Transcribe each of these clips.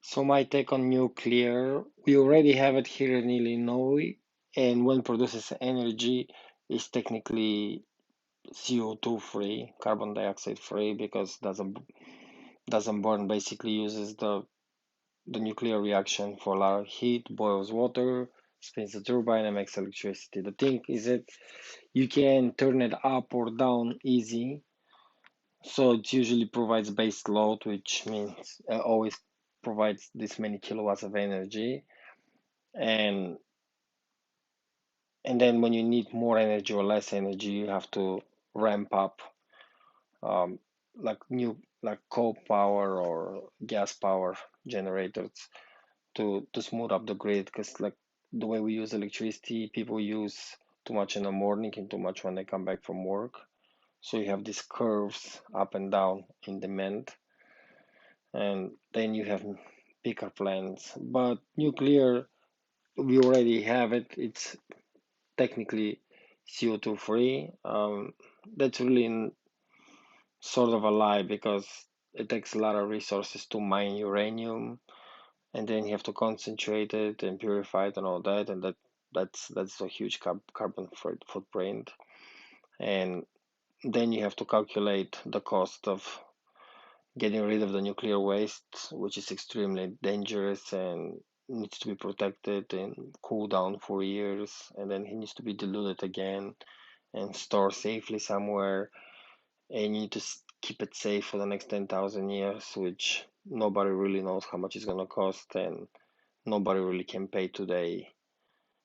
So my take on nuclear, we already have it here in Illinois, and when produces energy, is technically CO2 free, carbon dioxide free, because doesn't burn. Basically, uses the nuclear reaction for a lot of heat, boils water, spins the turbine, and makes electricity. The thing is that you can turn it up or down easy, so it usually provides base load, which means always provides this many kilowatts of energy. And and then when you need more energy or less energy, you have to ramp up, um, like coal power or gas power generators to smooth up the grid. Because like the way we use electricity, people use too much in the morning and too much when they come back from work. So you have these curves up and down in demand, and then you have bigger plants. But nuclear, we already have it. It's technically CO2 free. That's really sort of a lie, because it takes a lot of resources to mine uranium, and then you have to concentrate it and purify it and all that, and that's a huge carbon footprint. And then you have to calculate the cost of getting rid of the nuclear waste, which is extremely dangerous and needs to be protected and cool down for years, and then it needs to be diluted again and stored safely somewhere. And you need to keep it safe for the next 10,000 years, which nobody really knows how much it's going to cost, and nobody really can pay today,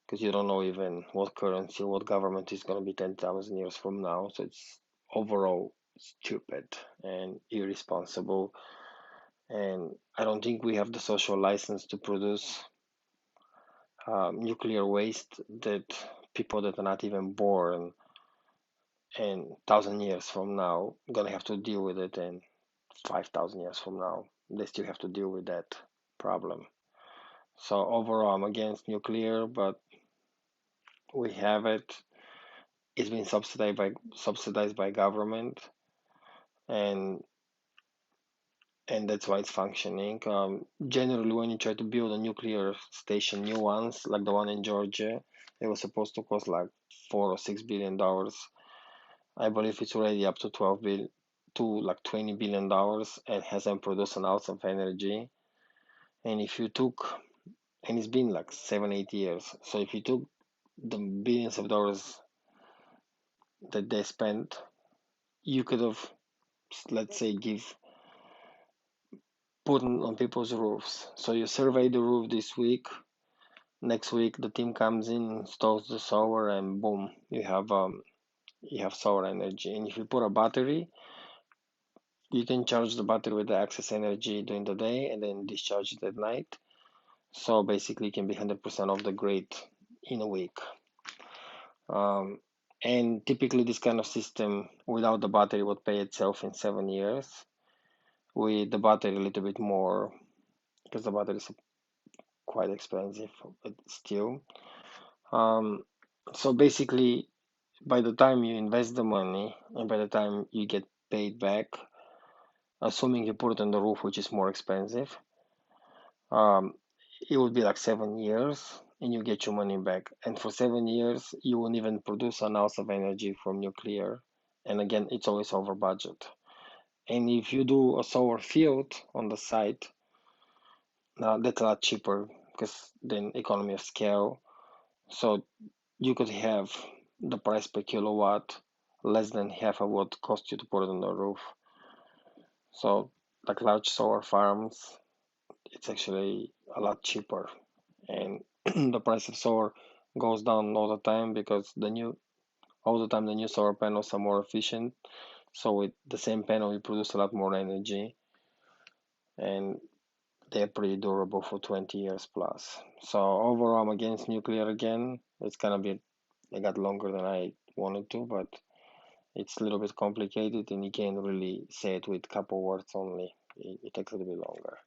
because you don't know even what currency, what government is going to be 10,000 years from now. So it's overall stupid and irresponsible. And I don't think we have the social license to produce nuclear waste that people that are not even born and 1,000 years from now gonna have to deal with it, and 5,000 years from now they still have to deal with that problem. So overall, I'm against nuclear, but we have it. It's been subsidized by government, and that's why it's functioning. Generally, when you try to build a nuclear station, new ones like the one in Georgia, it was supposed to cost like $4 or $6 billion. I believe it's already up to 12 billion, to like $20 billion, and hasn't produced an ounce of energy. And if you took, and it's been like 7, 8 years, so if you took the billions of dollars that they spent, you could have, let's say, put on people's roofs. So you survey the roof this week. Next week, the team comes in, installs the solar, and boom, you have solar energy. And if you put a battery, you can charge the battery with the excess energy during the day and then discharge it at night. So basically, it can be 100% of the grid in a week. Um, and typically, this kind of system without the battery would pay itself in 7 years. With the battery, a little bit more, because the battery is quite expensive, but still. Um, so basically, by the time you invest the money and by the time you get paid back, assuming you put it on the roof, which is more expensive, um, it would be like 7 years and you get your money back. And for 7 years, you won't even produce an ounce of energy from nuclear. And again, it's always over budget. And if you do a solar field on the site, that's a lot cheaper, because then economy of scale. So you could have the price per kilowatt less than half of what cost you to put it on the roof. So like large solar farms, it's actually a lot cheaper, and the price of solar goes down all the time, because the new solar panels are more efficient. So with the same panel, you produce a lot more energy, and they're pretty durable for 20 years plus. So overall, I'm against nuclear again. It's gonna be, it got longer than I wanted to, but it's a little bit complicated and you can't really say it with couple words only. It takes a little bit longer.